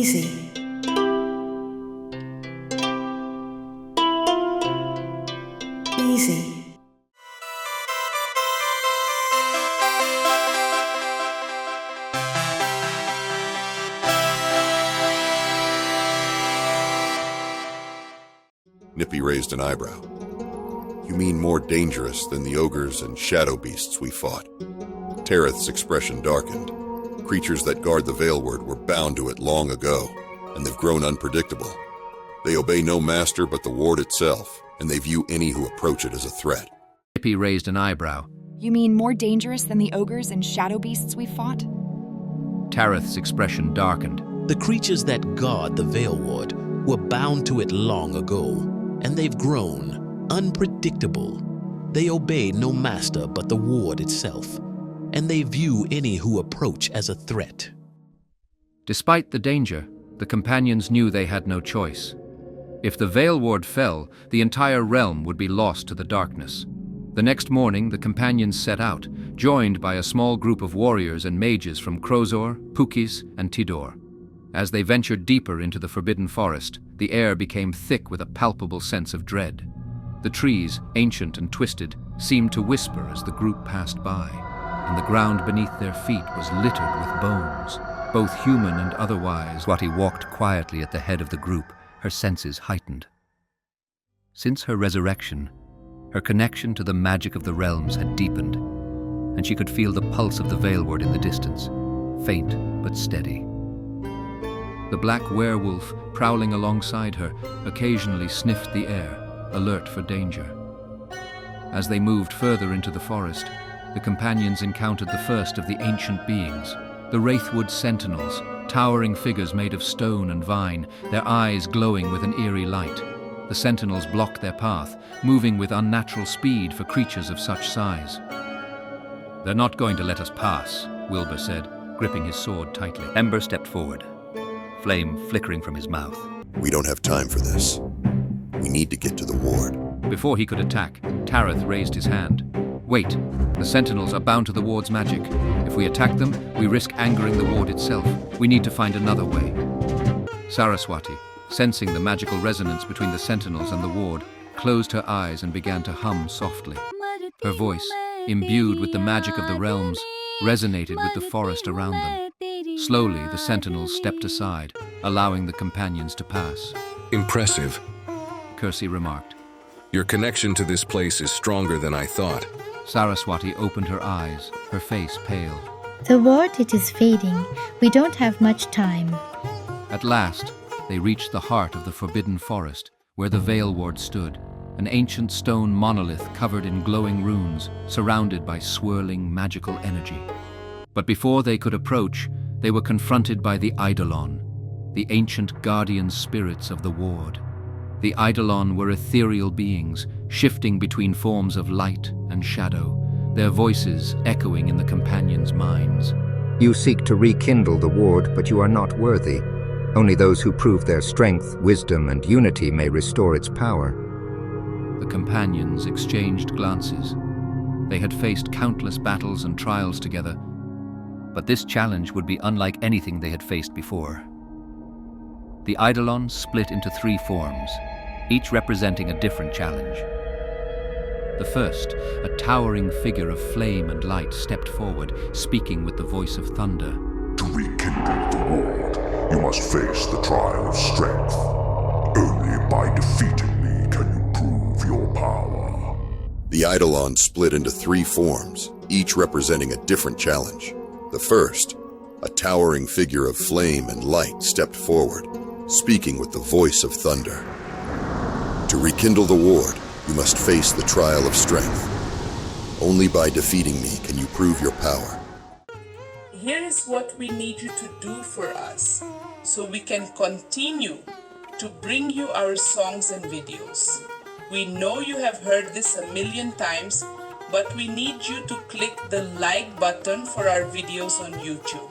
Easy. Easy. Nippy raised an eyebrow. You mean more dangerous than the ogres and shadow beasts we fought? Tereth's expression darkened. Creatures that guard the Veilward were bound to it long ago, and they've grown unpredictable. They obey no master but the ward itself, and they view any who approach it as a threat. Nippy raised an eyebrow. You mean more dangerous than the ogres and shadow beasts we fought? Tereth's expression darkened. The creatures that guard the Veilward were bound to it long ago, and they've grown unpredictable. They obey no master but the ward itself, and they view any who approach as a threat. Despite the danger, the companions knew they had no choice. If the Veilward fell, the entire realm would be lost to the darkness. The next morning, the companions set out, joined by a small group of warriors and mages from Crozor, Pukis, and Tidor. As they ventured deeper into the forbidden forest, the air became thick with a palpable sense of dread. The trees, ancient and twisted, seemed to whisper as the group passed by, and the ground beneath their feet was littered with bones, both human and otherwise. Swati walked quietly at the head of the group, her senses heightened. Since her resurrection, her connection to the magic of the realms had deepened, and she could feel the pulse of the Veilward in the distance, faint but steady. The black werewolf, prowling alongside her, occasionally sniffed the air, alert for danger. As they moved further into the forest, the companions encountered the first of the ancient beings, the Wraithwood Sentinels, towering figures made of stone and vine, their eyes glowing with an eerie light. The sentinels blocked their path, moving with unnatural speed for creatures of such size. "They're not going to let us pass," Wilbur said, gripping his sword tightly. Ember stepped forward, flame flickering from his mouth. We don't have time for this. We need to get to the ward. Before he could attack, Tareth raised his hand. "Wait, the sentinels are bound to the ward's magic. If we attack them, we risk angering the ward itself. We need to find another way." Saraswati, sensing the magical resonance between the sentinels and the ward, closed her eyes and began to hum softly. Her voice, imbued with the magic of the realms, resonated with the forest around them. Slowly, the sentinels stepped aside, allowing the companions to pass. Impressive. Kersey remarked. Your connection to this place is stronger than I thought. Saraswati opened her eyes, her face pale. The ward, it is fading. We don't have much time. At last, they reached the heart of the forbidden forest, where the Veilward stood, an ancient stone monolith covered in glowing runes, surrounded by swirling magical energy. But before they could approach, they were confronted by the Idolon, the ancient guardian spirits of the ward. The Idolon were ethereal beings, shifting between forms of light and shadow, their voices echoing in the companions' minds. You seek to rekindle the ward, but you are not worthy. Only those who prove their strength, wisdom, and unity may restore its power. The companions exchanged glances. They had faced countless battles and trials together, but this challenge would be unlike anything they had faced before. The Idolon split into 3 forms, each representing a different challenge. The first, a towering figure of flame and light, stepped forward, speaking with the voice of thunder. To rekindle the ward, you must face the trial of strength. Only by defeating me can you prove your power. The Idolon split into 3 forms, each representing a different challenge. The first, a towering figure of flame and light, stepped forward, speaking with the voice of thunder. To rekindle the ward, you must face the trial of strength. Only by defeating me can you prove your power. Here is what we need you to do for us, so we can continue to bring you our songs and videos. We know you have heard this a million times, but we need you to click the like button for our videos on YouTube.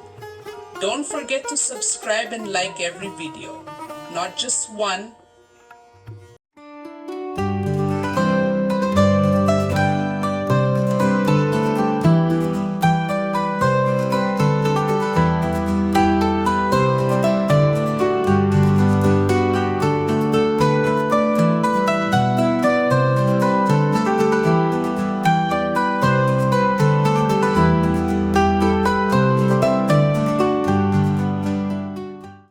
Don't forget to subscribe and like every video, not just one,